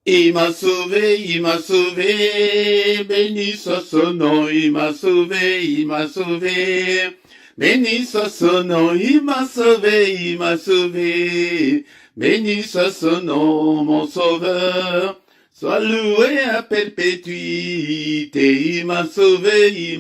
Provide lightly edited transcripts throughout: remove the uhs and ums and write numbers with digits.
Il m'a sauvé, béni soit son nom, il m'a sauvé, béni soit son nom, il m'a sauvé, il m'a sauvé, béni soit son nom, mon sauveur, sois loué à perpétuité, il m'a sauvé,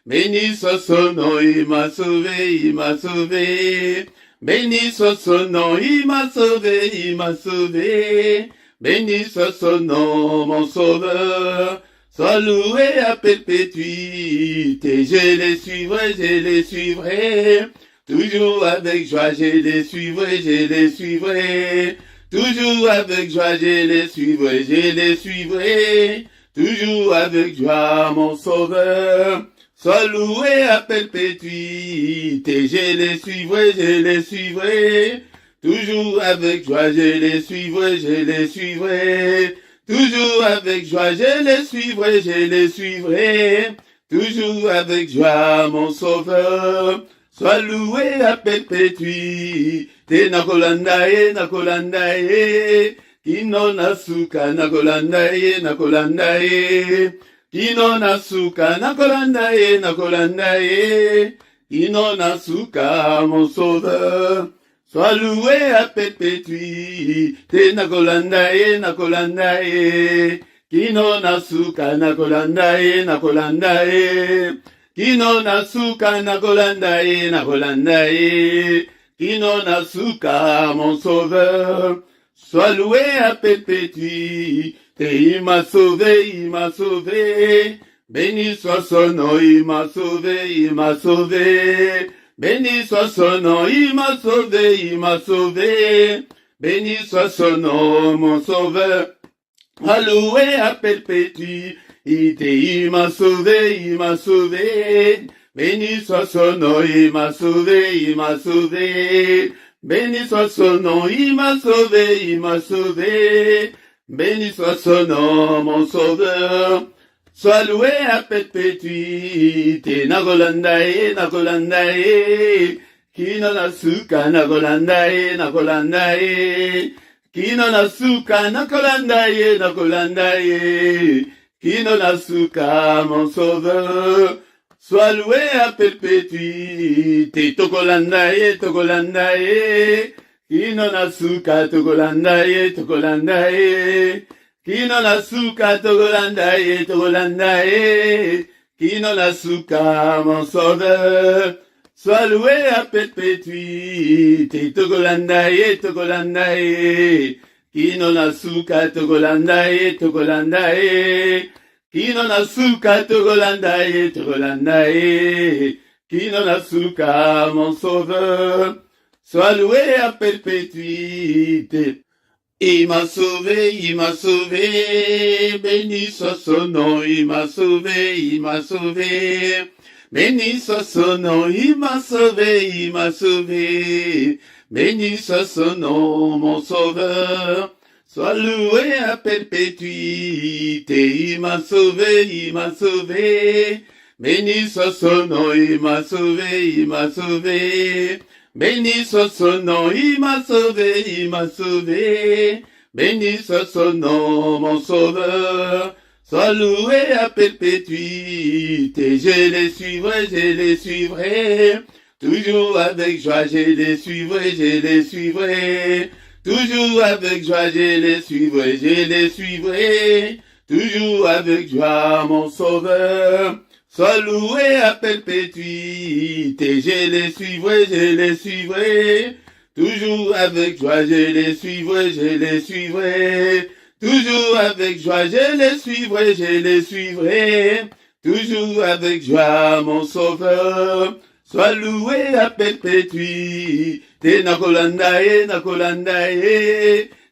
béni soit son nom, il m'a sauvé, il m'a sauvé. Béni soit son nom, il m'a sauvé, béni soit son nom, mon sauveur, sois loué à perpétuité, je les suivrai, toujours avec joie, je les suivrai, toujours avec joie, je les suivrai, toujours avec joie, mon sauveur. Sois loué à perpétuité, je les suivrai, toujours avec joie, je les suivrai, toujours avec joie, je les suivrai, toujours avec joie, mon sauveur. Sois loué à perpétuité, nakolandaye, kino nasuka, nakolandaye, Kino nasuka, nakolandaye, kino nasuka, mon sauveur. Sois loué à perpétuité, nakolandaye, kino nasuka, nakolandaye, kino nasuka, nakolandaye, kino nasuka, mon sauveur. Sois loué à perpétuité. Il m'a sauvé, béni soit son nom, il m'a sauvé, béni soit son nom, il m'a sauvé, béni soit son nom, mon sauveur, alloué à perpétuité, il m'a sauvé, béni soit son nom, il m'a sauvé, béni soit son nom, il m'a sauvé, béni soit son nom, mon sauveur, sois loué à perpétuité, nakolandaye, kino nasuka, nakolandaye, kino nasuka, nakolandaye, kino nasuka, mon sauveur, sois loué à perpétuité, tokolandaye, Kino nasuka tokolandaye, kino nasuka tokolandaye, kino nasuka, mon sauveur, sois loué à perpétuité, tokolandaye, kino nasuka tokolandaye, kino nasuka tokolandaye, kino nasuka, mon sauveur, sois loué à perpétuité. Il m'a sauvé, béni soit son nom, il m'a sauvé, béni soit son nom, il m'a sauvé, béni soit son nom, mon sauveur, sois loué à perpétuité, il m'a sauvé, béni soit son nom, il m'a sauvé, béni soit son nom, il m'a sauvé, béni soit son nom, mon sauveur, sois loué à perpétuité, je les suivrai, toujours avec joie, je les suivrai, toujours avec joie, je les suivrai, toujours avec joie, mon sauveur, sois loué à perpétuité, je les suivrai, toujours avec joie, je les suivrai, toujours avec joie, je les suivrai, toujours avec joie, mon sauveur, sois loué à perpétuité, nakolandaye,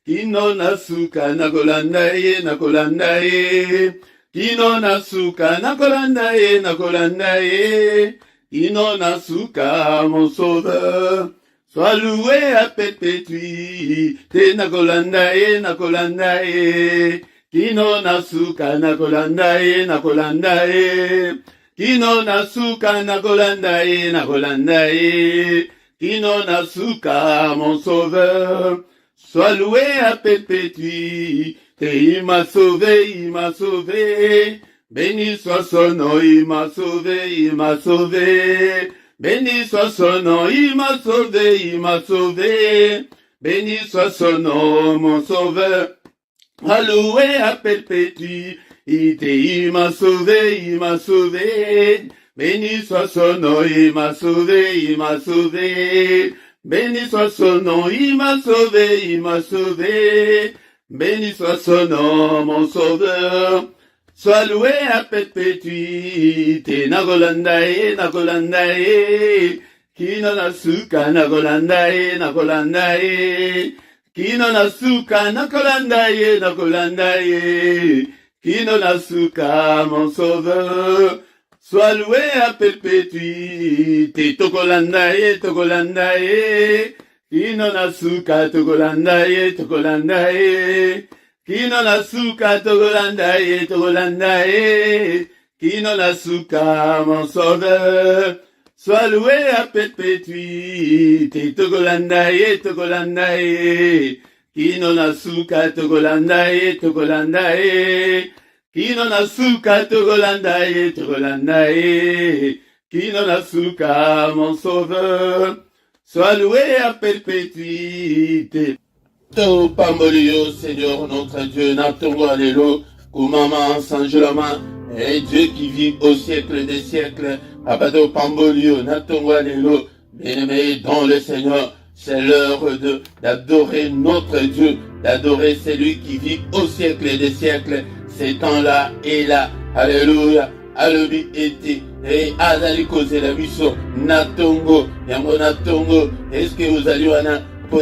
kino nasuka, nakolandaye, kino nasuka, nakolandaye, kino nasuka, mon sauveur, sois loué à perpétuité, nakolandaye, kino nasuka, nakolandaye, kino nasuka, nakolandaye, kino nasuka, mon sauveur, Sois loué à perpétuité, il m'a sauvé, il m'a sauvé. Béni soit son nom, il m'a sauvé, il m'a sauvé. Béni soit son nom, il m'a sauvé, il m'a sauvé. Béni soit son nom, mon sauveur. Alloué à perpétuité, il m'a sauvé, il m'a sauvé. Béni soit son nom, il m'a sauvé, il m'a sauvé. Béni soit son nom, il m'a sauvé, il m'a sauvé. Béni soit son nom, mon sauveur. Sois loué à perpétuité. Nagolandae, nagolandae. Kino nasuka, nagolandae, nagolandae. Kino nasuka, nagolandae, nagolandae. Kino nasuka, mon sauveur. Sois loué à perpétuité. Togolandae, togolandae. Kino nasuka, togolandae, togolandae. Kino nasuka, togolandae, togolandae. Kino nasuka, mon sauveur. Sois loué à perpétuité. Togolandae, togolandae. Kino nasuka, togolandae, togolandae. Kino nasuka, togolandae, togolandae. Kino nasuka, mon sauveur. Sois loué à perpétuité. To pambolio, Seigneur notre Dieu, natongo allélo, kumama sanjulama, et Dieu qui vit au siècle des siècles, abato pambolio, natongo allélo, bien-aimé dans le Seigneur, c'est l'heure d'adorer notre Dieu, d'adorer celui qui vit au siècle des siècles, ces temps-là et là, alléluia, alobi ete, et azali cause la biso, natongo, yango natongo, est-ce que vous allez pour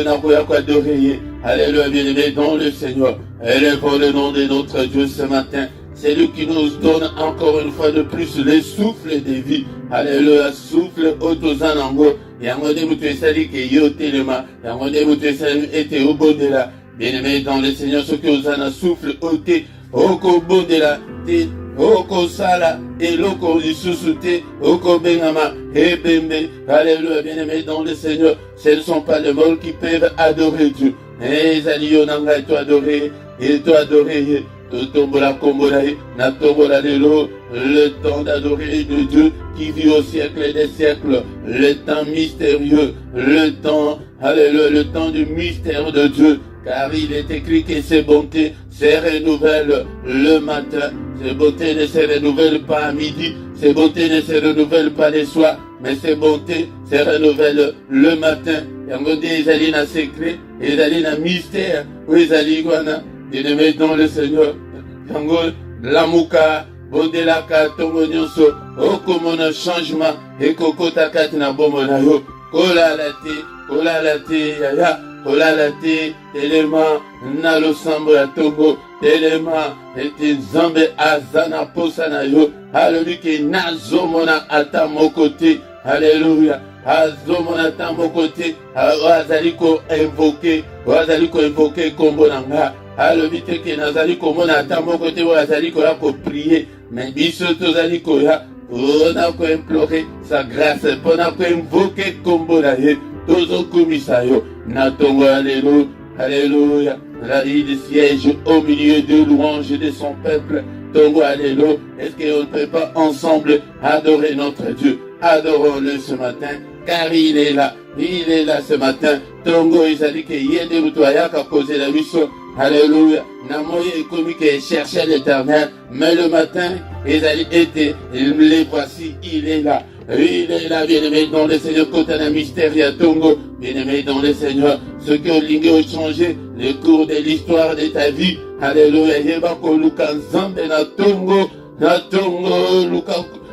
adorer? Alléluia, bien-aimé dans le Seigneur. Élevons le nom de notre Dieu ce matin. C'est lui qui nous donne encore une fois de plus le souffle de vie. Alléluia, souffle autozanango. Yangode mutuesali ke yotelema. Yangode mutuesali ete obodela. Bien-aimé dans le Seigneur, ce que vous en a souffle ôté. Oko bodela. Oko sala. Eloko isusute. Oko bengama. Ebembe. Alléluia, bien-aimé dans le Seigneur. Ce ne sont pas les morts qui peuvent adorer Dieu. Et Zalio Nanga, et toi adoré, Tombola Kombola, Natombola Lelo, le temps d'adorer de Dieu qui vit au siècle des siècles, le temps mystérieux, le temps, alléluia, le temps du mystère de Dieu, car il est écrit que ses bontés se renouvellent le matin, ses bontés ne se renouvellent pas à midi, ses bontés ne se renouvellent pas le soir, mais ses bontés se renouvellent le matin. Yango de ezali na secret, ezali na mystère, ou ezali wana, bien-aimé dans le Seigneur. Yango lamuka, bodelaka, tongo nyonso, okomona changement, ekokota kati na bomo na yo, kolala te, yaya, kolala te, telema, na losambo ya tongo, telema, ete nzambe azana posa na yo, alobike nazomona ata moko te, alléluia. Azomona tambo kote, azaliko invoquer kombo nanga. Alobi teke nazaliko mona tambo kote, azaliko ya ko prier. Mais biso tozaliko ya, pona ko implorer sa grâce, pona ko invoquer kombo na ye. Tozo kumisa yo, natongo alléluia, alléluia. Il siège au milieu de louanges de son peuple. Tongo alléluia. Est-ce qu'on ne peut pas ensemble adorer notre Dieu? Adorons-le ce matin, car il est là ce matin. Tongo izali ke yende mutoyaka causer la mission. Alléluia. Namoye ekomi ke chercher l'Éternel, mais le matin, izali été, les voici, il est là. Il est là, bien-aimé dans le Seigneur, quand on a mystère, il y a Tongo, bien-aimé dans le Seigneur, ce que l'ingé a changé, le cours de l'histoire de ta vie. Alléluia. Yebako luka nzambe na Tongo,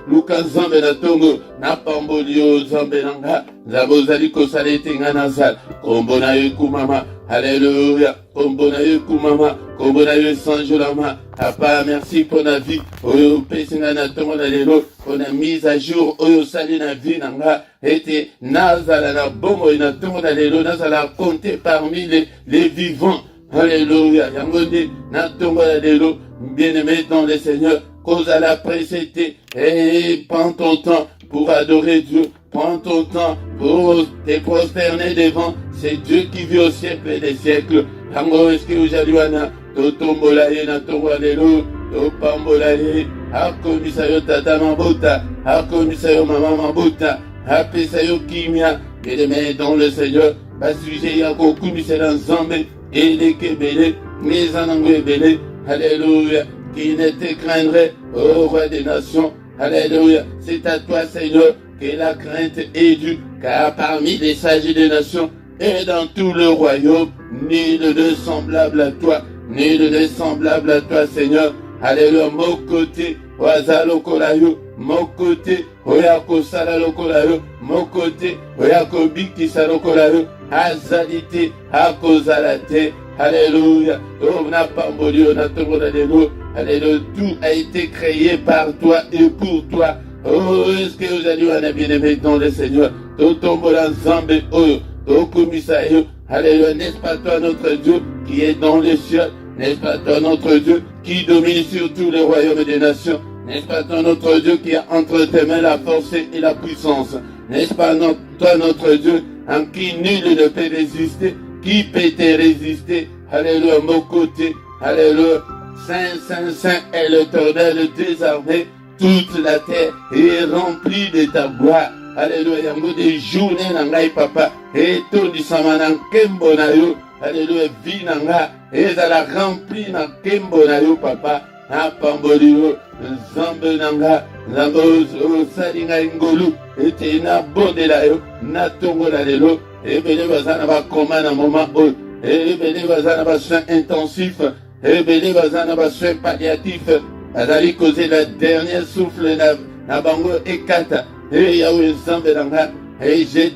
luka nzambe na Tongo, na pambolio nzambe nanga, nzambo zali kosala ete nga nazala, kombo na yo kumama, alléluia, kombo na yo kumama, kombo na yo sanjolama, papa, merci pour la vie, oyo pesi nga na Tongo na lelo, pour la mise à jour, oyo sali na vie nanga, ete nazala na bongo na Tongo na lelo, nazala compter parmi les vivants, alléluia, yangonde na Tongo na lelo, bien-aimé dans le Seigneur, cause à la précédé, et prends ton temps pour adorer Dieu, prends ton temps pour te prosterner devant ce Dieu qui vit au siècle des siècles. Yango est-ce que aujourd'hui to tombola ye na tongwa lelo, to pambola ye, akomisa yo tata mabuta, akomisa yo mama mabuta, apesa yo kimia, bien-aimé dans le Seigneur, basuje ya kokumisa na Nzambe, eleke bele, mezanango ebele, alléluia, qui ne te craindrait, ô roi des nations, alléluia, c'est à toi Seigneur que la crainte est due, car parmi les sages des nations, et dans tout le royaume, nul de semblable à toi, nul de semblable à toi, Seigneur. Alléluia, mon côté, Wazalo Kolayo, mon côté, Oyako Salalo Kolayo, mon côté, Oyako Biki Salo Kolayo, Azalite, Akozalate, Alléluia, on n'a pas moli, on a tout Alléluia, Alléluia, tout a été créé par toi et pour toi. Oh, est-ce que vous allez, on a bien aimé dans le Seigneur, tout tombe ensemble, oh, alléluia, n'est-ce pas toi notre Dieu qui est dans les cieux? N'est-ce pas toi notre Dieu qui domine sur tous les royaumes des nations? N'est-ce pas toi notre Dieu qui a entre tes mains la force et la puissance? N'est-ce pas toi notre Dieu en qui nul ne peut résister? Qui peut te résister? Alléluia, mon côté, alléluia, Saint, Saint, Saint est l'Éternel des armées. Toute la terre est remplie de ta gloire. Alléluia, yango des journées nangai papa, et tout du samanan kembo na yo, alléluia, vie nanga, et ça la rempli na kembo na yo papa, na pamboli yo, zambe nanga, zambo salinga ingolu, et te na bonde la yo, na tongo la lelo, et bele bazana ba koma na moment o, et bele bazana ba soin intensif, et bele bazana ba soin palliatif, azali causer la dernière souffle na bango ekata. Et Yahweh Nzambe nanga, et je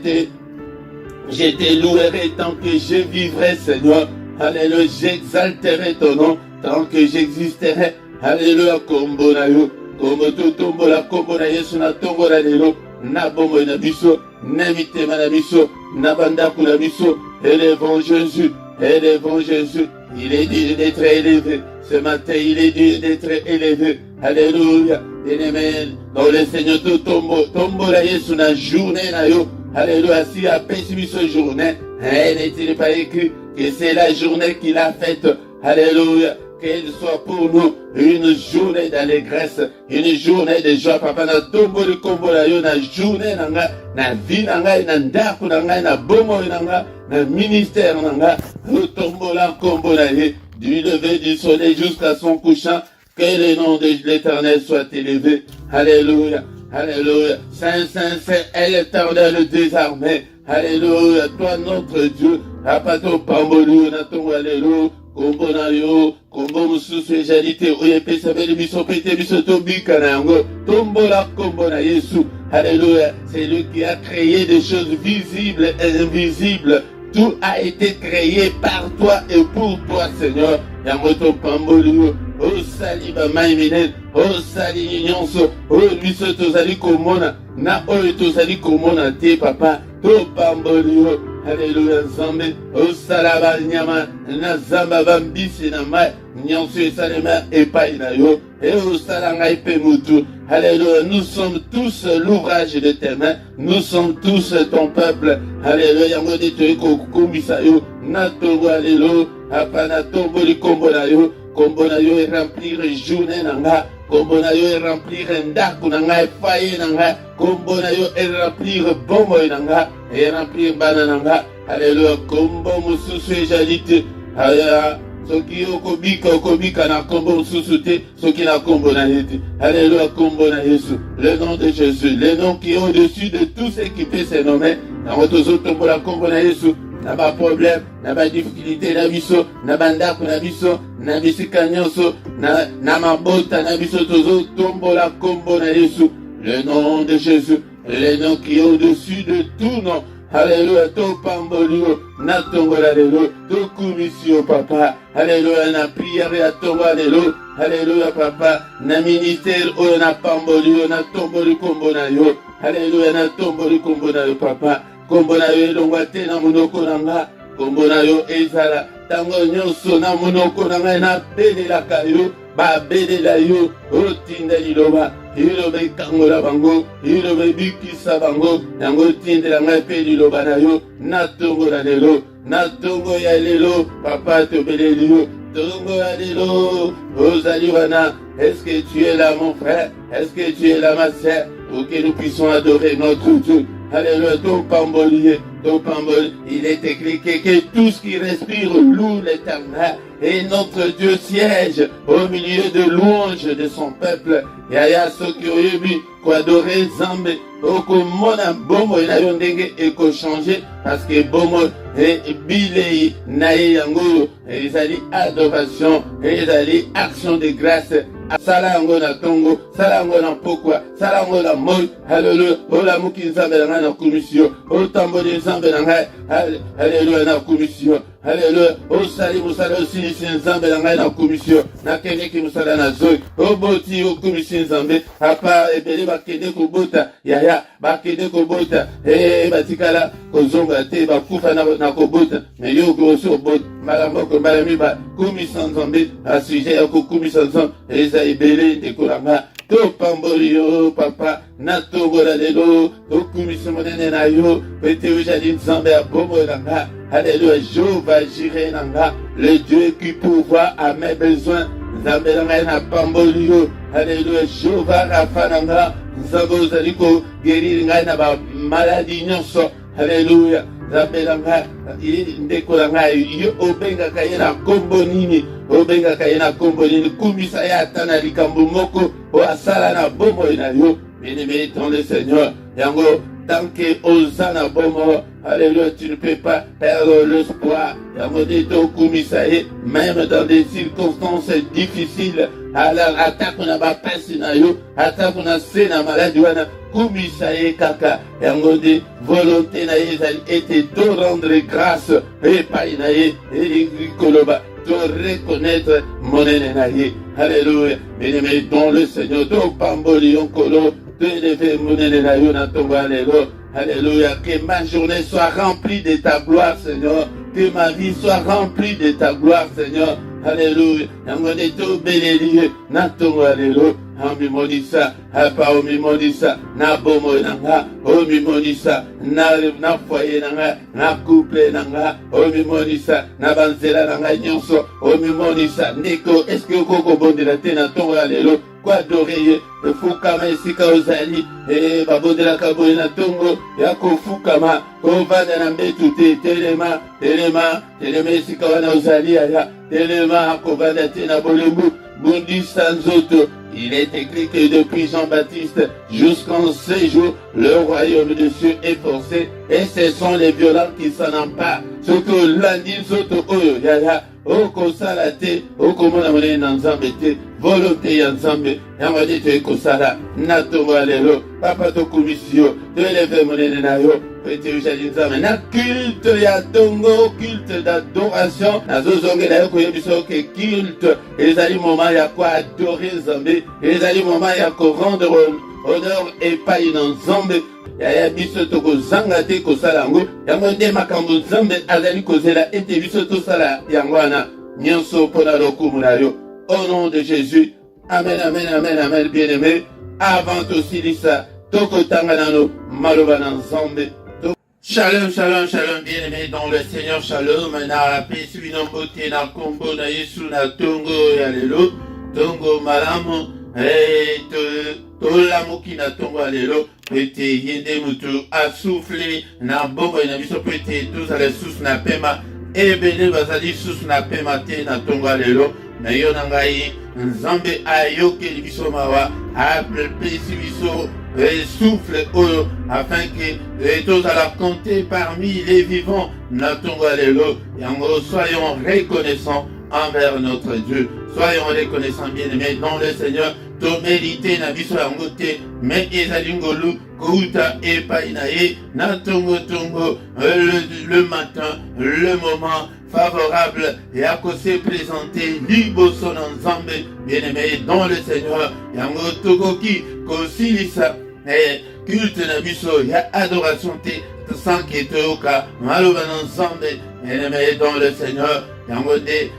te louerai tant que je vivrai, Seigneur. Alléluia, j'exalterai ton nom tant que j'existerai. Alléluia, kombo na yo, kombo to tombo la kombo na yesu na tongo la lelo, na bombo na biso, na mitema na biso, na bandaku na biso, élevons Jésus, élevons Jésus. Il est dit d'être élevé. Ce matin, il est dit d'être élevé. Alléluia. Bien-aimé, dans le Seigneur, tout tombo la yesu na journée na yo. Alléluia. Si a péché ce journée, n'est-il pas écrit que c'est la journée qu'il a faite. Alléluia. Qu'elle soit pour nous une journée d'allégresse, une journée de joie. Papa, na tombo le kombo la yo na journée nanga, na vie nanga, na ndaku nanga, na bomo nanga, na ministère nanga. Nous tombo la kombo la yo, du lever du soleil jusqu'à son couchant. Que le nom de l'Éternel soit élevé. Alléluia. Alléluia. Saint, Saint, Saint est l'Éternel des armées. Alléluia. Toi notre Dieu. Apato pambolu na tongo alléluia. Kombo na yo, kombo mususu ejalite oyepesa beli biso pete biso tobika na yango. Tombo la kombo na Yesu. Alléluia. C'est lui qui a créé des choses visibles et invisibles. Tout a été créé par toi et pour toi, Seigneur. Yamoto pambolu. Oh sali ba maiminen, oh sali nyonso, oh biso tozali komona, na oyo tozali komona te papa, to pamboli yo, alléluia Nzambe, oh salaba nyama, na zamba bambisi na mai, nyonso esalema epai na yo, et oh salanga epe mutu, alléluia, nous sommes tous l'ouvrage de tes mains, nous sommes tous ton peuple, alléluia, yango de te kokumisa yo, na tongo alléluia, apana tombo li kombo na yo, kombo na yo et remplir journée nanga, kombo na yo et remplir ndaku nanga, faye nanga, kombo na yo et remplir bombo nanga, et remplir bana nanga, alléluia, kombo mususu ejalite, alléluia, soki okobika na kombo mususu te, soki na kombo na yete, alléluia, kombo na Yesu, le nom de Jésus, le nom qui est au-dessus de tout ce qui peut se nommer, na motozo tombo la kombo na Yesu, na ba problème, na ba difficulté na biso, na bandako na biso, na bisika nyonso, na mabota na biso tozo tombo la kombo na Yesu, le nom de Jésus, le nom qui est au-dessus de tout nom. Alléluia, to pambolio, na tongo la lelo, to kumisio papa, alléluia, na prière ya tongo la lelo, alléluia papa, na ministère oyo na pambolio, na tomboli kombo na yo, alléluia, na tomboli kombo na yo papa, kombo na yo elongwa te na monoko na nga, kombo na yo ezala, tango nyonso na monoko na ngai nabelelaka yo babelela yo otinda liloba liloba ekangola bango liloba ebikisa bango yango tindela ngai mpe liloba na yo na ntongo na lelo na ntongo ya lelo papa tobeleli yo ntongo ya lelo ozali wana. Est-ce que tu es là mon frère? Est-ce que tu es là ma sœur? Pour que nous puissions adorer notre Dieu. Alléluia, ton pambolier. Il est écrit que tout ce qui respire loue l'Éternel. Et notre Dieu siège au milieu de louanges de son peuple. Yaya Sokyoyebi, Kwadore Zambe, Okomona Bomo Inayondenge Eko changer parce que Bomo et Bilei Nae Yango, ils allaient adoration, ils allaient action de grâce. Salango na tongo, salango na pokwa, salango na moi, hallelujah, ola muki nzambe na na commission, o tambo de nzambe na ngai, hallelujah na commission, hallelujah, o sali musala aussi nzambe na ngai na commission, na kende ki musala na zoi, o boti o commission nzambe, apa ebele bakende ko bota, yaya, bakende ko bota, batikala kozonga te bakufa na ko bota, mais yo grosso bota, malambo ko malami ba commission nzambe, a sujet ya ko commission nzambe, ebele ndekolanga topamboli yo papa na tongo na lelo tokumisi monene na yo pete ozali nzambe ya bomoi na nga. Alléluia, Jéhovah Jireh na nga, le Dieu qui pourvoit à mes besoins. Nzambe na ngai na pamboli yo. Alléluia, Jéhovah Rapha na nga, nzambe ozali ko guérir ngai na ba maladie nyonso. Alléluia, nzambe na nga ndeko na ngai yo obengaka ye na kombo nini, obengaka ye na kombo nini, kumisa ye ata na likambo moko o asala na bomoi na yo. Bien-aimé dans le Seigneur, yango tant que oza na bomo, alléluia, tu ne peux pas perdre l'espoir. Yango dito kumisa ye même dans des circonstances difficiles. Alors attaque na ba pesi na yo, attaque na se na maladie wana kumisa ye kaka. Yango de volonté na ye ezali ete to rendre grâce epai na ye elikoloba de reconnaître monene na ye. Alléluia, bien-aimé dans le Seigneur, to pamboli onkolo de lever monene na yo na tongo alléluia. Alléluia, que ma journée soit remplie de ta gloire Seigneur, que ma vie soit remplie de ta gloire Seigneur. Alléluia, yangone to beleli na tongo alléluia. Omimonisa, apa omimonisa, na bomo nanga, omimonisa, na foyer nanga, na couple nanga, omimonisa, na banzela nanga nyonso, omimonisa, ndeko, est-ce que koko bondela te na tongo alelo, kwa doreye, fukama esika ozali, babondela kaboye na tongo, ya kofukama, kovanda na mbetu te, telema esika wana ozali aya, telema kovanda te na bolembu, bundisa nzoto. Il est écrit que depuis Jean-Baptiste jusqu'en ces jours, le royaume de Dieu est forcé et ce sont les violents qui s'en emparent. Ce que lundi soto oyo yaya okosala te okomona monene na nzambe te volonté ya nzambe yango nde toekosala na tongo ya lelo papa tokumisi yo toeleve monene na yo pete ozali nzambe na culte ya tongo culte d'adoration nazozongela yo koyebisa yo ke culte ezali moment ya koadore nzambe ezali moment ya korendre honneur epai na nzambe yaya biso tokozanga te kosala yango yango nde makambo nzambe azali kozela ete biso tosala yango wana nyonso mpona lokumu na yo. Au nom de Jésus, amen, amen, amen, amen, bien-aimé. Avant tosilisa tokotanga nano maloba na nzambe. Shalom, shalom, shalom, bien-aimé dans le Seigneur, shalom. Na pesi bino mbote na kombo na Yesu na tongo ya lelo tongo malamu tolamuki na tongo ya lelo pete yende mutu asufle na bongo na biso pete tozala lisusu na pema ebele bazali lisusu na pema te na tongo ya lelo na yo na ngai nzambe ayokeli biso mawa apesi biso souffle oyo afin que tozala compter parmi les vivants na tongo ya lelo yango soyons reconnaissants envers notre Dieu. Soyons reconnaissants bien-aimés dans le Seigneur. To mérité na biso yango te mais ezali ngolu kouta epai na ye na tongo le matin le moment favorable et à se présenter liboso na nzambe bien-aimé dans le Seigneur yango tokoki kosilisa culte na biso ya adoration te sans qu'il te oka, maloban ensemble, bien-aimé dans le Seigneur,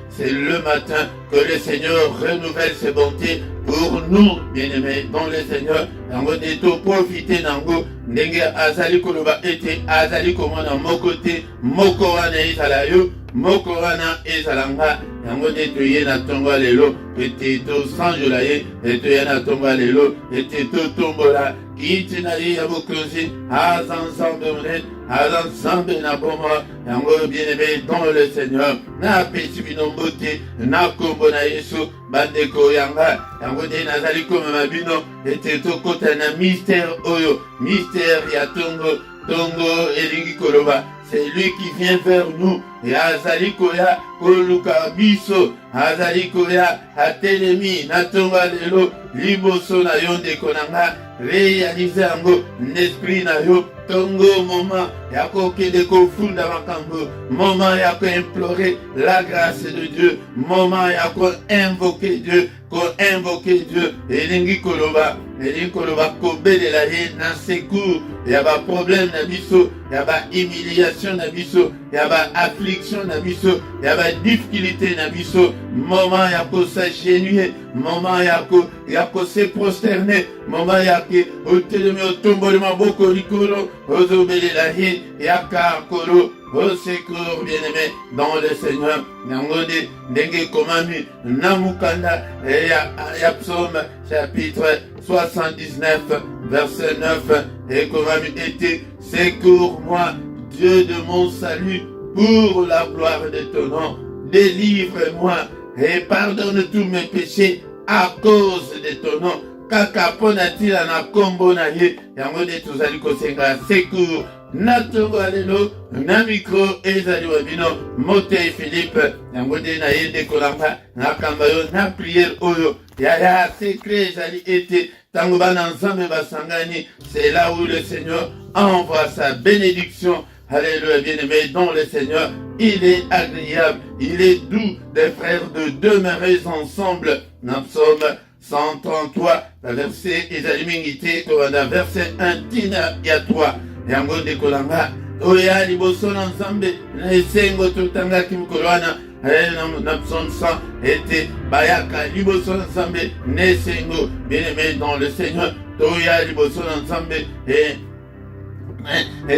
c'est le matin que le Seigneur renouvelle ses bontés pour nous, bien-aimés dans le Seigneur. Yangode to profiter nango, ndenge azali koloba ete azali komona mokote, moko wana ezala yo, moko wana ezalanga. Yangode to ye na tongo lelo, ete to sanjola ye, ete ye na tongo lelo, ete to tombola. Kiti na ye ya bokozi, ensemble mounen, ensemble na boma, yango bien-aimé dans le Seigneur. Na peti binombote, na kombo na Yesu, bandeko yanga, yango de nazali kome mabino, ete to kota na mystère oyo, mystère ya tongo elingi koloba. C'est lui qui vient vers nous. Et azali koya koluka biso, azali koya atelemi na tonga lelo liboso na yo ndeko nanga, réaliser yango n'esprit na yo tongo moment ya kokende kofunda makambo, moment ya ko implorer la grâce de Dieu, moment ya ko invoquer Dieu, elingi koloba kobelela ye na secours ya ba problème na biso, ya ba humiliation na biso, ya ba affliction na biso, ya ba difficulté na biso, moment ya ko s'agenouiller, moment ya ko se prosterner, moment ya ke otelemi otomboli maboko likolo ozobelela ye yaka kolo. Au secours, bien-aimé, dans le Seigneur, Nangode, Ndenge Komami, Namukanda, et ya Psaume, chapitre 79, verset 9, et Komami était, secours-moi, Dieu de mon salut, pour la gloire de ton nom, délivre-moi, et pardonne tous mes péchés, à cause de ton nom. Kaka ponatila na kombo na ye, Yangode tuzali kosenga secours, natongo alelo, na micro ezali wabino, Motei Philippe, Yangode na yende kolanga, na kambayo, na prière oyo, ya secret ezali ete, tango bana nzambe basangani, c'est là où le Seigneur envoie sa bénédiction. Alléluia, bien-aimé, dans le Seigneur, il est agréable, il est doux des frères de demeurer ensemble. Dans Psaume 133, verset Ezalimingite, verset 1, Tina Yatwa, Yango de Kolanga, Oya Liboson ensemble, Nesengo Totanga Kim Kolwana, Napson 100, était Bayaka Liboson ensemble, Nesengo, bien-aimé dans le Seigneur, Oya Liboson ensemble, et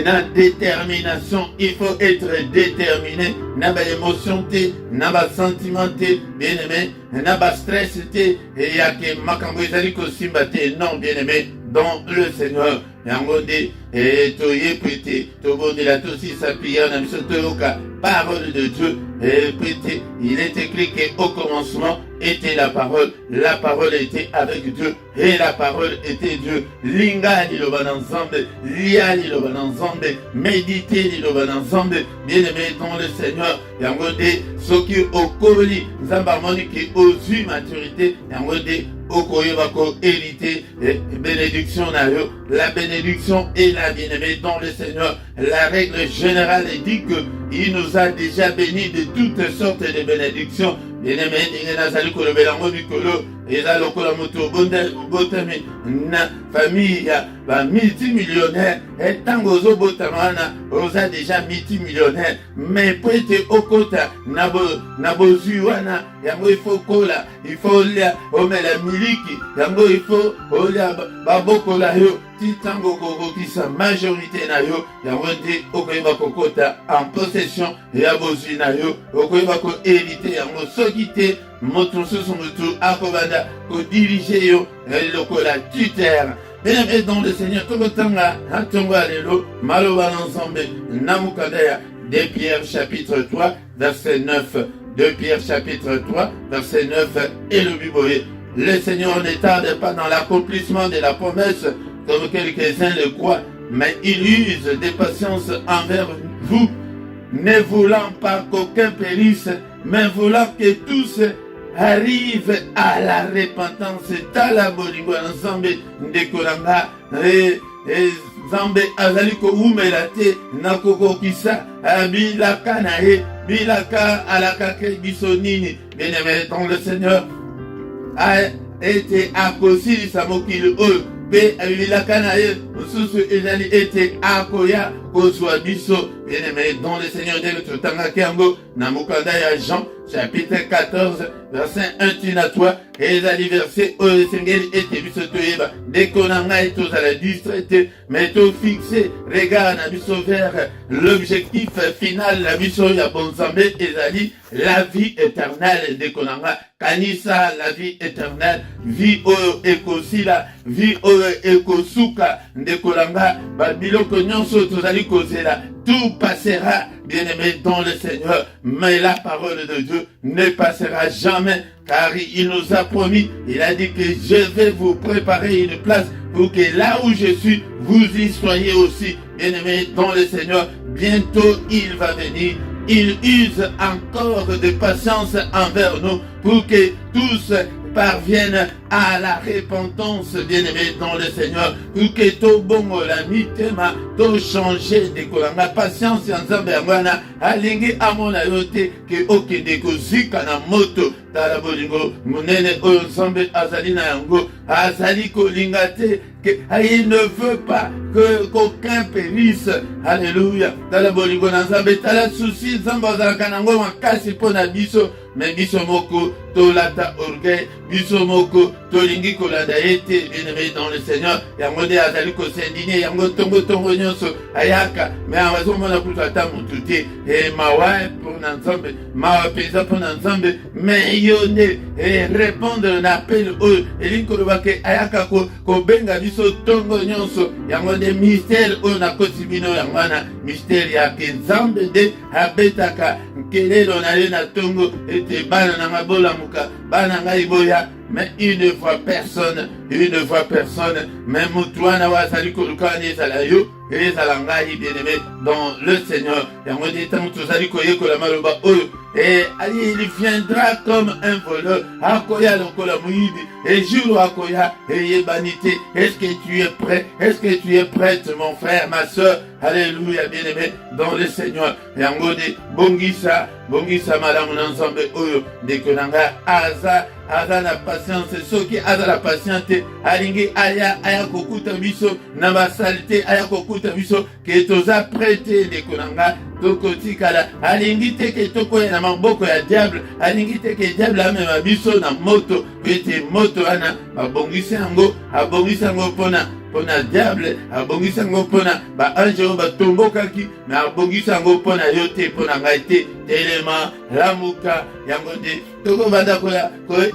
la détermination, il faut être déterminé. N'a pas émotion, n'a pas sentiment, bien aimé, n'a pas stress, et il y a que Makamboizali Kosimbate, non, bien aimé, dans le Seigneur. Yangonde, et Toye Pété, Tobo de la Tossi Sapia, Namsotoyoka, parole de Dieu, et Pété, il est écrit qu'au commencement était la parole était avec Dieu, et la parole était Dieu. Linga dit le bon ensemble, Lia dit le bon ensemble, méditer dit le bon ensemble, bien aimé dans le Seigneur, Yangonde, ce qui au Koli, Zambarmoni qui aux maturité, Yangonde, Okoyebako hérité, bénédiction na yo. La bénédiction est la bien-aimée dans le Seigneur. La règle générale dit que il nous a déjà bénis de toutes sortes de bénédictions. Bien-aimé, il n'a pas de mikolo, il a le moto botami, na famille, multimillionnaire, et tangozo botamana, osa déjà multimillionnaire, mais pour être au kota, nabo zuana, yango il faut kola, il faut lia, omela miliki, yango il faut olia babokola yo, titango koko qui sa majorité na yo, yango ndi okoyeba kokota en possession, yabozu na yo, okoyeba ko hérité yango sokite, moto susu mutu akobanda ko diriger yo, lokola tuteur. Bien-aimé dans le Seigneur, tout le temps là, Hatongo Alelo, Maloba ensemble, Namukadaya, 2 Pierre chapitre 3, verset 9. 2 Pierre chapitre 3, verset 9, et le Biboé. Le Seigneur ne tarde pas dans l'accomplissement de la promesse, comme quelques-uns le croient, mais il use de patience envers vous, ne voulant pas qu'aucun périsse, mais voulant que tous arrive à la repentance. Tala bolingo ensemble ndekolanga Zambe azali ko umela te nakokokisa bilaka na ye bilaka alaka ke biso nini. Bien-aimé dans le Seigneur a été akosilisa mokili oyo pe abilaka na ye mosusu ezali ete akoya kozwa biso. Bien-aimé dans le Seigneur, ndenge totangaki yango na mokanda ya Jean chapitre 14 verset 1 tina 3 ezali verset oyo esengeli ete biso toyeba ndeko na ngai tozala distraite mais tofixe regard na biso vers l'objectif final na biso ya bonzambe ezali la vie éternelle. Ndeko na ngai kanisa la vie éternelle, vie oyo ekosila, vie oyo ekosuka. Ndeko na ngai babiloko nyonso tozali kozela tout passera, bien-aimé dans le Seigneur, mais la parole de Dieu ne passera jamais, car il nous a promis, il a dit que je vais vous préparer une place pour que là où je suis, vous y soyez aussi. Bien-aimé dans le Seigneur, bientôt il va venir. Il use encore de patience envers nous pour que tous parviennent à la repentance, bien-aimé dans le Seigneur, pour que tout bon la mitema, tout changer de kolanga patience en zambéangana, alingi amona yote, que okende kozika na moto, talabolingo, munene onzambe azali na yango, azali kolingate, que il ne veut pas que qu'aucun périsse. Alléluia. Talabolingo na nzambe, tala souci nzamba za kanango makasi pona biso, mais biso moko tolata orgueil, biso moko tolingi kolanda ete, bien-aimé dans le Seigneur, yango de azali kosendine, yango tongo nyonso ayaka, mais awazo mona kutata mututi, e mawa pour nzambe, mawa pesa pour nzambe, mais yone et répondre na appel o, elinko lobake ayaka ko benga biso tongo nyonso, yango de mystère o na kosibino yangwana, mystère ya kenzambe de abetaka kelelo na le na tongo ete bana na mabola muka bana ngai boya. Mais il ne voit personne, mais Moutouana Wasali Kolukani Salayo, et Zalangai, bien-aimé, dans le Seigneur. Et il viendra comme un voleur, Akoya Lokola Mouidi, et Julo Akoya, et Yebanité. Est-ce que tu es prêt? Est-ce que tu es prête, mon frère, ma soeur? Alléluia, bien-aimé, dans le Seigneur. Yangode, Bongisa, Madame Nanzambe Oyo, de Konanga, Aza la patience, ceux qui ont la patience, alingi aya kokuta biso, naba saleté aya kokuta biso, que toza prêté de Konanga, tokoti kala, alingi te ke toko ya maboko ya diable, alingi te ke diable amema biso na moto, pete moto ana, abongisi yango pona diable, abongisi yango pona ba ange ba tombokaki, mais abongisi yango pona yote pona ngaite, telema lamuka yango de toko banda ko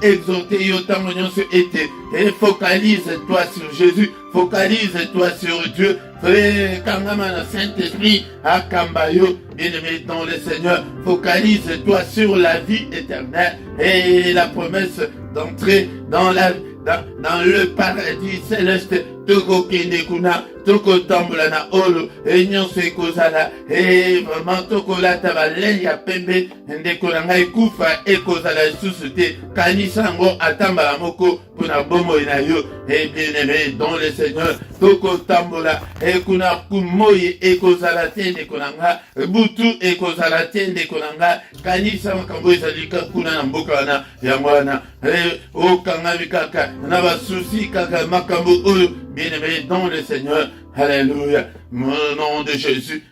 exhorter yo tango nyonso ete, et focalise-toi sur Jésus, focalise-toi sur Dieu. Frère Kangama, Saint-Esprit, Akambayo, bien-aimé dans le Seigneur, focalise-toi sur la vie éternelle et la promesse d'entrer dans le paradis céleste. Toko kende kuna, toko tambola na olo, nyonso ekozala, vraiment toko lata balei ya pembe, ndeko na ngai kufa ekozala lisusu te, kanisa yango atambala moko pona bomoi na yo. Bien-aimé dans le Seigneur, toko tambola, kuna kumoyi ekozala te ndeko na ngai, butu ekozala te ndeko na ngai, kanisa makambo ezalika kuna na mboka wana yango wana, okangami kaka na basusi kaka makambo oyo. Bien-aimé dans le Seigneur, alléluia, mon nom de Jésus,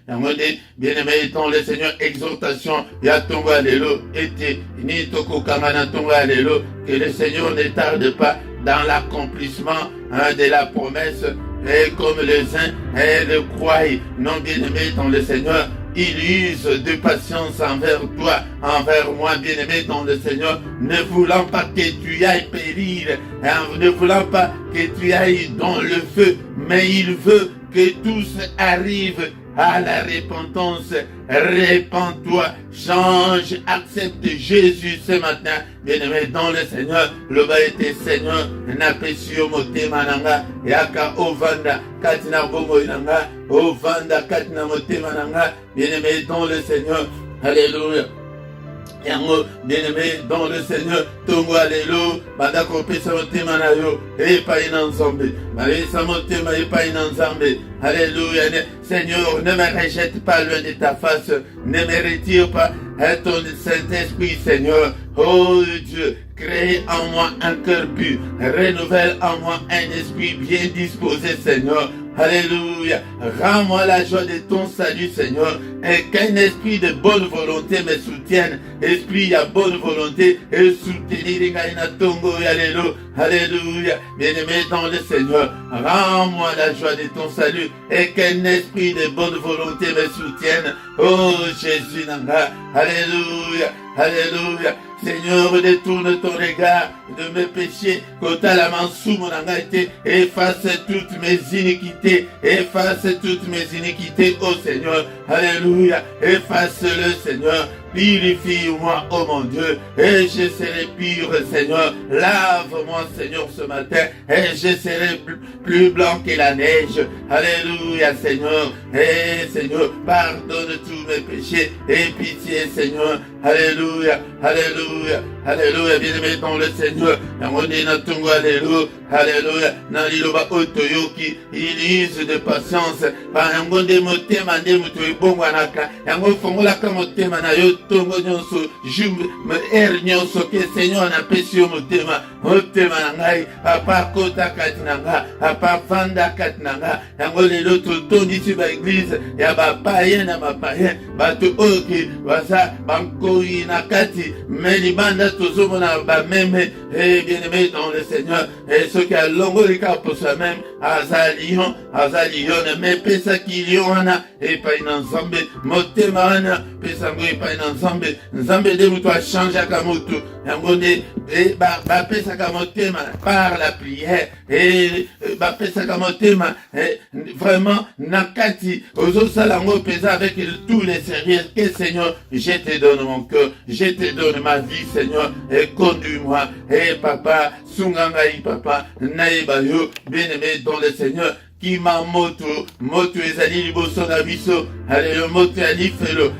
bien-aimé dans le Seigneur, exhortation, yatongo allélo, ete, ni toko kamana tongo allélo, que le Seigneur ne tarde pas dans l'accomplissement de la promesse, et comme les uns le croient, non bien-aimé dans le Seigneur, il use de patience envers toi, envers moi, bien-aimé dans le Seigneur, ne voulant pas que tu ailles périr, ne voulant pas que tu ailles dans le feu, mais il veut que tous arrivent à la repentance. Répands-toi, change, accepte Jésus ce matin, bien-aimé dans le Seigneur. Le bas était Seigneur, n'apprécie motema nanga, yaka ovanda, katina bongo nanga, ovanda katina motema nanga, bien-aimé dans le Seigneur. Alléluia. Yango, bien-aimé dans le Seigneur, tongo alléluia, badako pesa motema na yo, epa inanzambe, balesa motema epa inanzambe, alléluia. Seigneur, ne me rejette pas loin de ta face, ne me retire pas et ton Saint-Esprit, Seigneur. Oh Dieu, crée en moi un cœur pur, renouvelle en moi un esprit bien disposé, Seigneur. Alléluia. Rends-moi la joie de ton salut, Seigneur, et qu'un esprit de bonne volonté me soutienne. Esprit à bonne volonté, et soutenir Alléluia. Alléluia. Bien-aimé dans le Seigneur, rends-moi la joie de ton salut, et qu'un esprit de bonne volonté me soutienne. Oh Jésus, Alléluia. Alléluia. Seigneur, détourne ton regard de mes péchés, efface toutes mes iniquités, oh Seigneur, alléluia, efface-le Seigneur, purifie-moi, oh mon Dieu, et je serai pur Seigneur, lave-moi Seigneur ce matin, et je serai plus blanc que la neige, alléluia Seigneur, et Seigneur, pardonne tous mes péchés, et pitié Seigneur, alléluia, alléluia, alléluia, bien-aimé dans le Seigneur, alléluia, alléluia, naliloba otoyoki, ilise de patience, par un gonde motema nde mutu ibongwanaka, yango fongolaka motema na yo tongo nyonso, jume nyonso ke Seigneur na pesi yo motema na ngai, papa kota kati na nga, papa fanda kati na nga, yango lelo totondisi ba église ya bapayen na bapayen, bato oyo ki baza bankoi na kati, me libanda tozomona bameme, et bien-aimé dans le Seigneur, et ce qui a longolika pour soi-même, azalion, mais pesa kiliona, et pas une ensemble, motemana, pesa ngo et pas une ensemble, nzambe de mutu a changé à kamutu, yangone, et pesa kamotema, par la prière, et pesa kamotema, vraiment, nakati, ozo salango pesa avec tous les sérieux, que Seigneur, je te donne mon cœur, je te donne ma vie, Seigneur, et conduis-moi, et papa, sungangai, papa, naïbayo, bien-aimé dans le Seigneur, qui m'a moto ezali liboso na biso, alléluia, moto ya lifelo,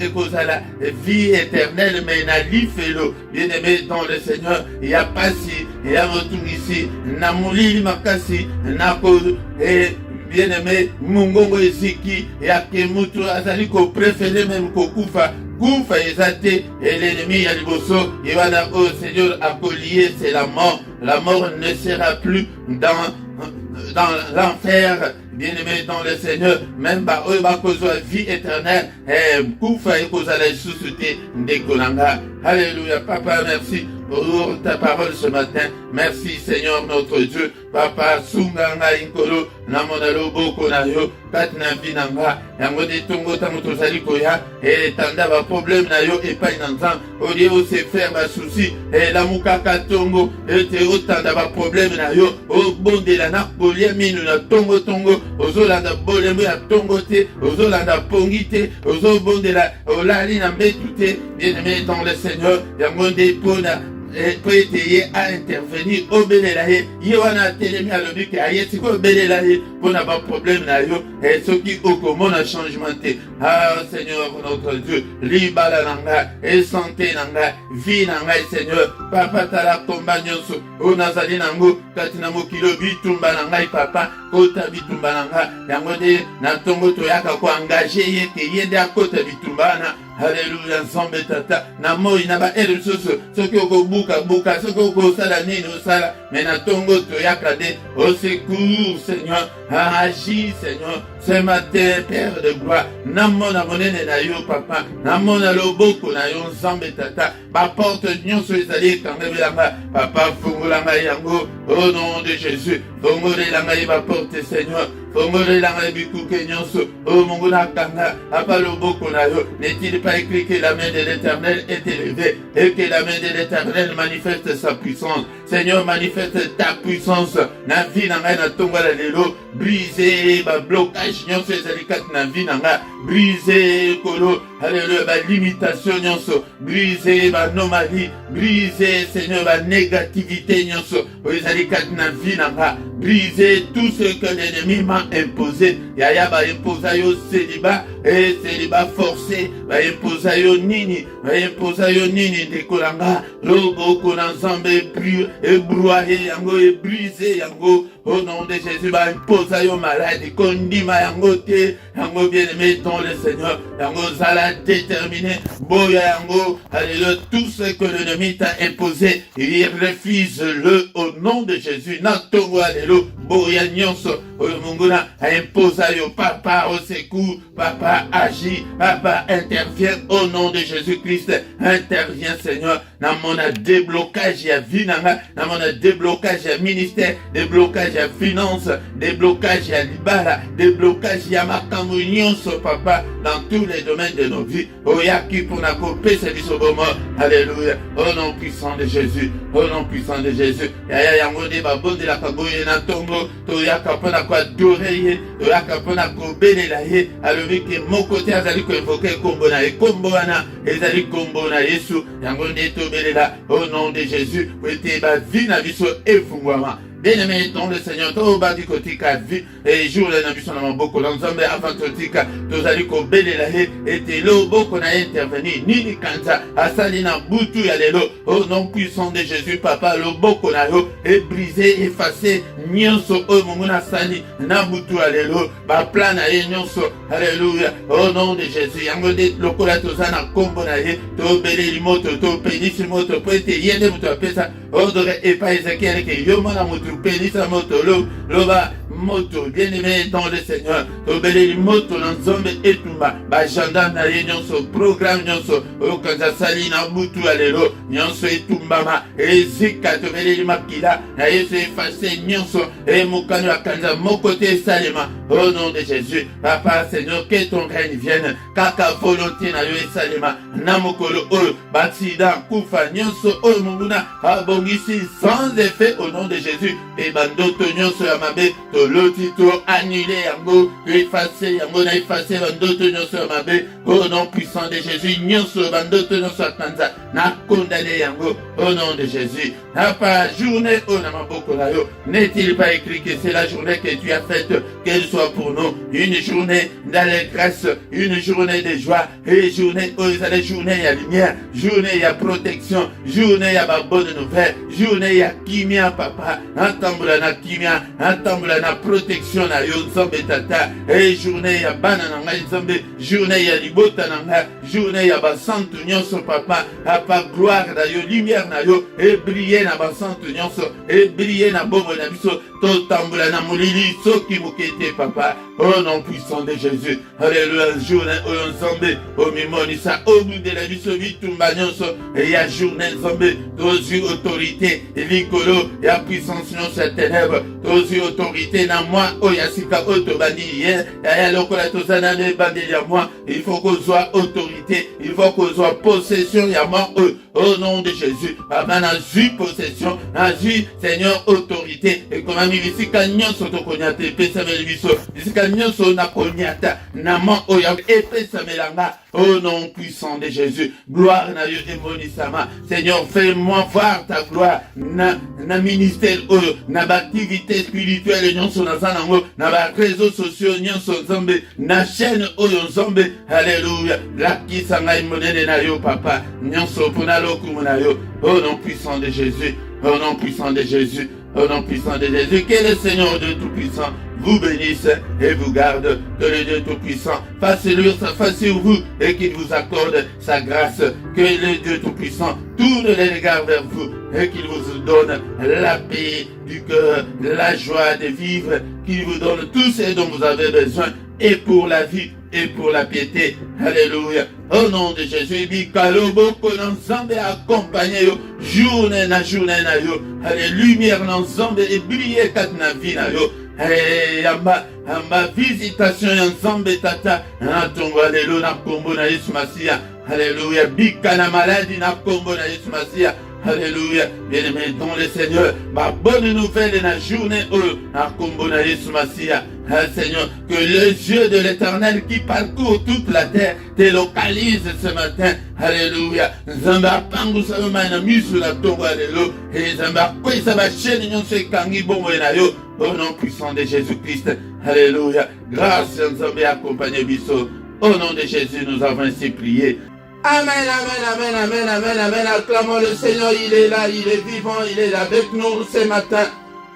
ekozala vie éternelle, mais na lifelo, bien-aimé dans le Seigneur, ya pasi, ya motungisi, na mulili makasi, na kodo, et bien-aimé, mungongo eziki, ya kemutu azali ko préféré même kokufa, kufa ezate, et l'ennemi ya liboso, ywana oh Seigneur a collier, c'est la mort ne sera plus dans l'enfer, bien-aimé dans le Seigneur, même vie éternelle, kufa ekozala susute ndekolanga. Alléluia, papa, merci pour ta parole ce matin. Merci Seigneur notre Dieu. Papa, sunganga inkolo, namonalo boko na yo, katina vinanga, yango de tongo tamuto saliko ya, et tanda ba problème na yo, et pas inanzam, au lieu de se faire ba souci, et la mukaka tongo, et te otanda ba problème na yo, au bon de la nakolia minu na tongo, ozolanda bolembo ya tongo te, ozolanda pongite, ozobon de la, olali na mbetute, bien-aimé dans le Seigneur, yango de pona, peut être à intervenir au Bénélaïe, Yoana Télémi à l'objet à Yetiko Bénélaïe, pour n'avoir problème là, et ce qui au commun a changement. Ah Seigneur notre Dieu, Libala Nanga, et santé Nanga, vie Nanga, Seigneur, Papa Tala Kombanyoso, O Nazali Nango, Katinamo Kilo Bitumba Nanga, Papa, Kota Bitumba Nanga, Yangode, Natongo Toyaka ko engagé, Yende à Kota Bitumbana. Alléluia, nzambe tata, na moi na ba ere soso, soki oko buka, soki oko sala nini osala, mais na tongo toyaka de, au secours, Seigneur, agis, Seigneur, ce matin, Père de gloire, namona monene na yo, papa, namona loboko na yo, nzambe tata, ba porte nyonso ezali kangebelanga, papa, fungolanga yango, au nom de Jésus, fungolanga ba porte, Seigneur, fungolanga bikuke nyonso, au mongona kanga, apa loboko na yo, n'est-il pas écrit que la main de l'Éternel est élevée et que la main de l'Éternel manifeste sa puissance. Seigneur, manifeste ta puissance. Na vie nanga na tonga la lelo, briser ba blocage nyonso ezalikat na vie nanga, briser kolo, alléluia, ba limitation nyonso, briser ba anomalie, briser Seigneur ba négativité nyonso ezalikat na vie nanga, briser tout ce que l'ennemi m'a imposé. Yaya ba imposa yo célibat et célibat forcé, ba imposa yo nini ndekolanga, loboko na nzambe ébrouillé yango et brisé yango, au nom de Jésus, ba imposa yo maladie, kondima yango te, yango bien-aimé dans le Seigneur, yango zala a déterminé, Boyango, alléluia, tout ce que l'ennemi t'a imposé, il refuse-le au nom de Jésus. Natongo, alléluia, Boyanyonso, Munguna, impose yo, papa au secours, papa agit, papa intervient au nom de Jésus-Christ, intervient Seigneur, dans mon déblocage, il y a vie, dans mon déblocage, il y a ministère, déblocage, il y a finance, déblocage, il y a libala, déblocage, il y a makamunion, papa, dans tous les domaines de nos vies. Oyaki pour na copé, c'est du sobomo. Alléluia. Au nom puissant de Jésus. Au nom puissant de Jésus. Yaya yangode babonde la kagoye na tongo. Toyaka pona kwa doreye. Toyaka pona ko belelaye. Alobi ke mon côté azali ko évoquer kombo na e kombo wana. Ezali kombo na Yesu. Yangonde to belela. Au nom de Jésus. Wete ba vie na biso efungwama. Bien-aimé, dans le Seigneur, tout bas du côté qu'a vu, et jour les nabis sont beaucoup, l'ensemble avant tout tika, tous allez qu'au belé la haie, et t'es l'eau, beaucoup n'a intervenu, ni ni kanza, à salina, boutou, y a les lots, au nom puissant de Jésus, papa, l'eau, beaucoup n'a yo, et brisé, effacé, nyonso, au mumuna sali, na boutou, à les lots, ba plan à nyonso, alléluia, au nom de Jésus, yangode, lokola, tozana, kombo na ye, to belé, limoto, to pénis, moto, poete, yende, mouto, pesa, odore, et pas Ezekiel, que yo, mon amour, Pénisa moto loba moto bien-aimé dans le Seigneur tobeleli moto na nzombe etumba bajanda na ye nyonso programme nyonso okanza sali na butu alelo nyonso etumbama ezika tobeleli makila na yesu efase nyonso emokano akanza mokote esalema au nom de Jésus papa Seigneur que ton règne vienne kaka volonté na yo esalema na mokolo oyo baksida kufa nyonso oyo monguna abongisi sans effet au nom de Jésus et bandoto nyonso ya mabe toloti to annulé yango to effacer yango na effacer bandoto nyonso ya mabe au nom puissant de Jésus nyonso bandoto nyonso akanza na condamné yango au nom de Jésus na pas journée au na maboko na yo n'est-il pas écrit que c'est la journée que tu as faite qu'elle soit pour nous une journée d'allégresse une journée de joie et journée où il y a les journées il y a lumière journée il y a protection journée il y a ma bonne nouvelle journée il y a kimia papa atambula na kimia atambula na protection na yo nzambe tata et journée ya bana na ngai nzambe journée ya libota na ngai journée ya basantu nyonso papa apa gloire na yo lumière na yo et briller na basantu nyonso et briller na bongo na biso totambula na molili soki mokete papa au nom puissant de Jésus alléluia journée oyo nzambe omimonisa obundela biso bitumba nyonso et ya journée nzambe tozwi autorité likolo ya puissance nyonso ya ténèbres tozwi autorité na moi oyo ya sika oyo tobandi ye ya lokola tozana na ebandeli ya moi il faut kozwa autorité il faut kozwa possession ya moi oyo au nom de Jésus papa nazwi possession nazwi Seigneur autorité ekomami bisika nyonso tokonya te epesameli biso bisika nyonso nakonyata na moi oyo epesamelanga au nom puissant de Jésus gloire na yo emonisama Seigneur fais-moi voir ta gloire na ministère oyo na activité spirituelle nyonso naza nango na ba réseaux sociaux nyonso nzambe na chaîne oyo nzambe alléluia lakisa ngai monene na yo papa nyonso mpona lokumu na yo au nom puissant de Jésus au nom puissant de Jésus au nom puissant de Jésus que le Seigneur de Tout-Puissant vous bénisse et vous garde, que le Dieu Tout-Puissant fasse lui sa face sur vous et qu'il vous accorde sa grâce, que le Dieu Tout-Puissant tourne les regards vers vous et qu'il vous donne la paix du cœur, la joie de vivre, qu'il vous donne tout ce dont vous avez besoin et pour la vie et pour la piété. Alléluia. Au nom de Jésus, bikalobo konanzambe accompagné yo journée na yo. Allez lumière nanzambe et briller kat na vie na yo. Allez amba visitation yanzambe tata na tongo lelo na kombo na Yesu Masia. Alléluia. Bika na maladie na kombo na Yesu Masia. Alléluia. Bien-aimé dans le Seigneur, ma bonne nouvelle na journée na kombo na Yesu Masia. Seigneur, que les yeux de l'Éternel qui parcourt toute la terre te localisent ce matin. Alléluia. Zamba pangu sa na misu la tongo alelo. Et zamba kwesa ba chaîne nyonso kangi bongo na yo. Au nom puissant de Jésus-Christ. Alléluia. Grâce Nzambe accompagné biso. Au nom de Jésus, nous avons ainsi prié. Amen, amen, amen, amen, amen, amen. Acclamons le Seigneur, il est là, il est vivant, il est là avec nous ce matin.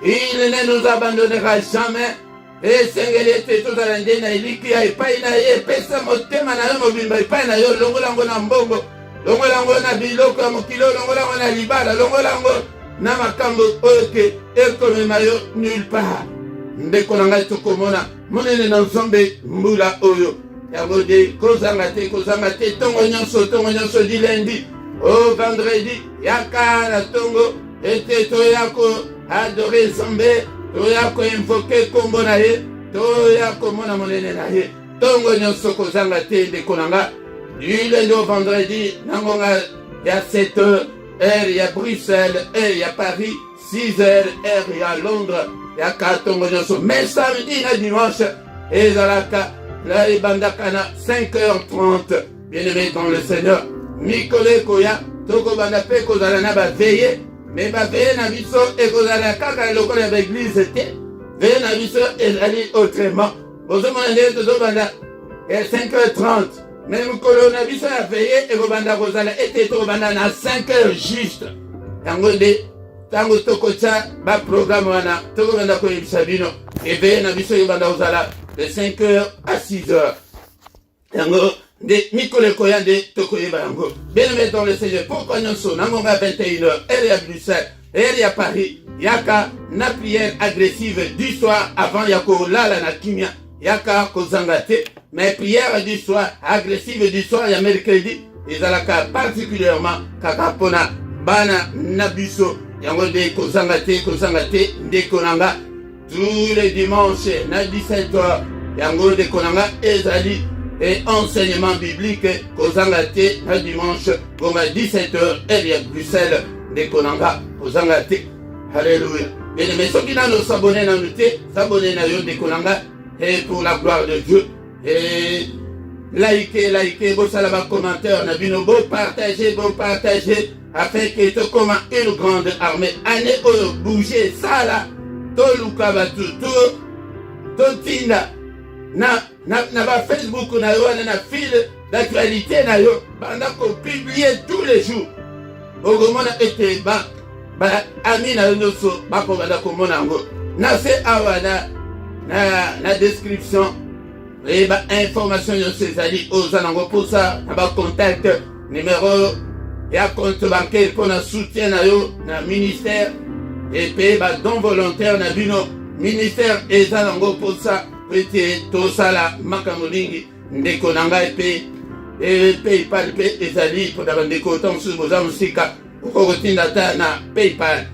Il ne nous abandonnera jamais. esengeli ete tozala nde na eliki ya epai na ye, epesa motema na yo mobimba epai na yo, longola yango na mbongo, longola yango na biloko ya mokilo, longola yango na libala, longola yango na makambo oyo ke ekomema yo nulle part. Ndeko na ngai tokomona monene na nzambe mbula oyo, yango de kozanga te tongo nyonso di lundi au vendredi, yaka na tongo ete toya ko adore nzambe, toya ko invoke kombo na ye, toya komona monene na ye, tongo nyonso kozanga te ndeko na nga. Du lundi au vendredi nangonga ya 7h heure ya Bruxelles, heure ya Paris, 6h heure ya Londres, yaka tongo nyonso. Mais samedi na dimanche ezalaka la ebandaka na 5h30. Bien-aimé dans le Seigneur, mikole koya tokobanda pe kozala na baveye, mais baveye na biso ekozala kaka lokola ya baeglise te, veye na biso ezali autrement. Bozomona nde tozobanda ya 5h30, mais mokolo na biso ya veye ekobanda kozala ete tokobanda na 5h juste. Yango nde tango tokotya baprogramme wana tokobanda koyebisa bino eveye na biso ekobanda kozala de 5h à 6h. Yango de mikole koya nde tokoyeba yango. Bien-aimé dans le Seigneur, pourquoi nyonso nangonga 21h heure ya Bruxelles, heure ya Paris, yaka na prière agressive du soir avant ya kolala na kimia, yaka kozanga te, mais prière du soir agressive du soir ya mercredi ezalaka particulièrement kaka pona bana na biso. Yango de kozanga te ndeko nanga tous les dimanches na 17h. Yango de konanga ezali et enseignement biblique kozanga te na dimanche gonga 17h heure ya Bruxelles de konanga kozanga te. Alléluia. Bien aimé, soki nano s'abonner na te, s'abonner na yo de konanga, et pour la gloire de Dieu. Et likez, bosala ba commentaire na bino, bon partager afin que tu comme une grande armée. Année oyo bouger ça là, to luka batu, to tinda na ba Facebook na yo na fil d'actualité na yo, banda ko publier tous les jours. Ogomona ete ba ami na yo so ba ko banda ko mona ngo. Na se awana na description et ba information yo sezali ozanango pour ça na ba contact numéro ya compte bancaire pour na soutien na yo na ministère et paye ba don volontaire na bino ministère ezanango pour ça pete to sala makambo mingi ndeko nanga et PayPal pe ezali pour da ndeko tonsu boza musika ko tinda ta na PayPal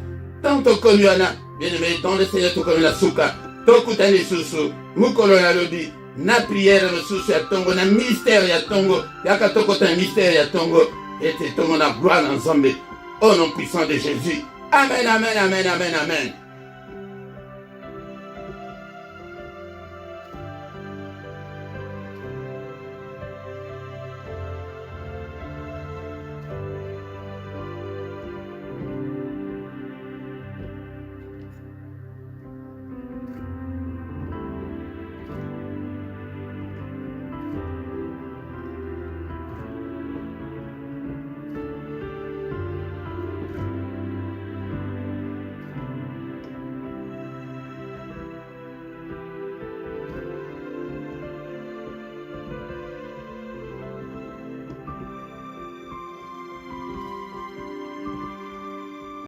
tanto komiana bien aimé dans le Seigneur to comme la suka to kutani susu mukolo na lobi na prière susu ya tongo na mystère ya tongo yaka to kota mystère ya tongo et tongo na gloire ensemble au nom puissant de Jésus. Amen.